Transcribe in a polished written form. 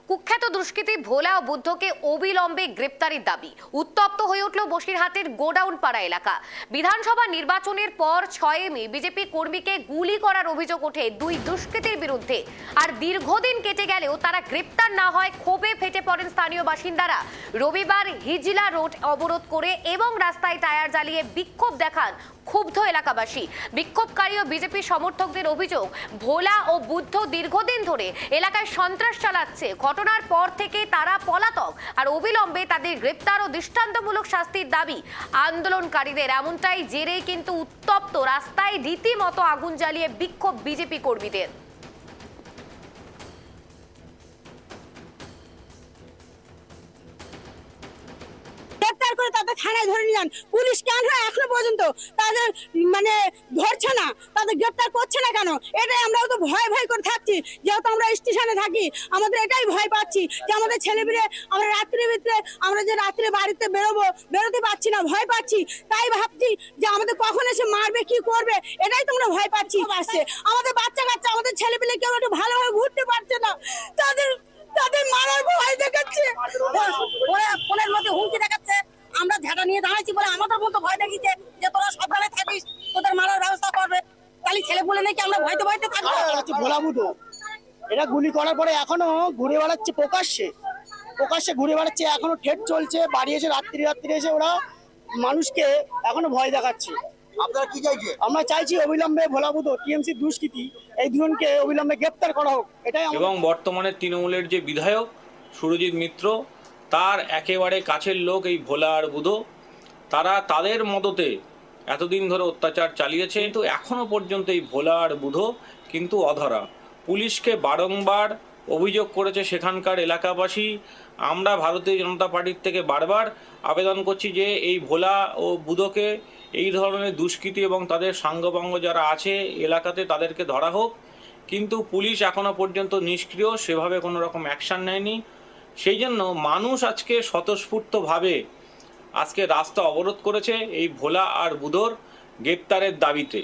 কুখ্যাত দুষ্কৃতী ভোলা ও বুদ্ধকে অবিলম্বে গ্রেপ্তারের দাবি। উত্তপ্ত হয়ে উঠল বসিরহাটের গোডাউন পাড়া এলাকা। বিধানসভা নির্বাচনের পর 6 মে বিজেপি কর্মীকে গুলি করার অভিযোগ ওঠে দুই দুষ্কৃতীর বিরুদ্ধে। আর দীর্ঘদিন কেটে গেলেও তারা গ্রেপ্তার না হয় ক্ষোভে ফেটে পড়েন স্থানীয় বাসিন্দারা। রবিবার হিজলা রোড অবরোধ করে এবং রাস্তায় টায়ার জ্বালিয়ে বিক্ষোভ দেখান ক্ষুব্ধ এলাকাবাসী। বিক্ষোভকারী ও বিজেপি সমর্থকদের অভিযোগ, ভোলা ও বুদ্ধ দীর্ঘদিন ধরে এলাকায় সন্ত্রাস চালাচ্ছে। ঘটনার পর থেকে তারা পলাতক, আর অবিলম্বে তাদের গ্রেপ্তার ও দৃষ্টান্তমূলক শাস্তির দাবি আন্দোলনকারীদের। এমনটাই জেরেই কিন্তু উত্তপ্ত রাস্তায় রীতিমতো আগুন জ্বালিয়ে বিক্ষোভ বিজেপি কর্মীদের। গ্রেপ্তার করে তাদের থানায় ধরে নিয়ে যান। পুলিশ কেন এখনো পর্যন্ত তাদের ধরছে না, তাদের গ্রেপ্তার করছে না কেন? এটাই আমরাও তো ভয় ভয় করে থাকছি, যেহেতু আমরা স্টেশনে থাকি। আমাদের এটাই ভয় পাচ্ছি যে আমাদের ছেলেমেয়ে আমরা রাত্রির ভিতরে আমরা যে রাত্রে বাড়িতে বেরোতে পারছি না, ভয় পাচ্ছি। তাই ভাবছি যে আমাদের কখন এসে মারবে, কি করবে, এটাই তোমরা ভয় পাচ্ছি। আমাদের বাচ্চা কাচ্চা, আমাদের ছেলেমেয়ে কেউ একটু ভালোভাবে ঘুরতে পারছে না, তাদের মারার ভয় দেখাচ্ছে, ফোনের মধ্যে হুমকি দেখাচ্ছে। আমরা ঝাঁটা নিয়ে দাঁড়াইছি বলে আমাদের মতো ভয় দেখিয়েছে যে তোরা সাবধানে থাকিস, তোদের মারার ব্যবস্থা করবে। তাহলে ছেলে বলে নাকি আমরা ভয়তে ভয়তে থাকবো। ভোলা বুধো এটা গুলি করার পরে এখনো ঘুরে বেড়াচ্ছে, প্রকাশ্যে ঘুরে বেড়াচ্ছে, এখনো ঠেট চলছে। বাড়ি এসে রাত্রি এসে ওরা মানুষকে এখনো ভয় দেখাচ্ছে। আপনারা কি চাইছেন? আমরা চাইছি অবিলম্বে ভোলা বুধো টিএমসি দুষ্কৃতী এই দুজনকে অবিলম্বে গ্রেপ্তার করা হোক, এটাই। এবং বর্তমানে তৃণমূলের যে বিধায়ক সুরজিৎ মিত্র, তার একেবারে কাছের লোক এই ভোলা আর বুধো, তারা তাদের মদতে এতদিন ধরে অত্যাচার চালিয়েছে। কিন্তু এখনো পর্যন্ত এই ভোলা আর বুধো কিন্তু অধরা। পুলিশকে বারংবার অভিযোগ করেছে সেখানকার এলাকাবাসী। আমরা ভারতীয় জনতা পার্টির থেকে বারবার আবেদন করছি যে এই ভোলা ও বুধোকে, এই ধরনের দুষ্কৃতী এবং তাদের সাঙ্গপাঙ্গ যারা আছে এলাকাতে, তাদেরকে ধরা হোক। কিন্তু পুলিশ এখনো পর্যন্ত নিষ্ক্রিয়, সেভাবে কোনো রকম অ্যাকশন নেয়নি। সেই জন্য মানুষ আজকে স্বতঃস্ফূর্তভাবে আজকে রাস্তা অবরোধ করেছে এই ভোলা আর বুধোর গ্রেপ্তারের দাবিতে।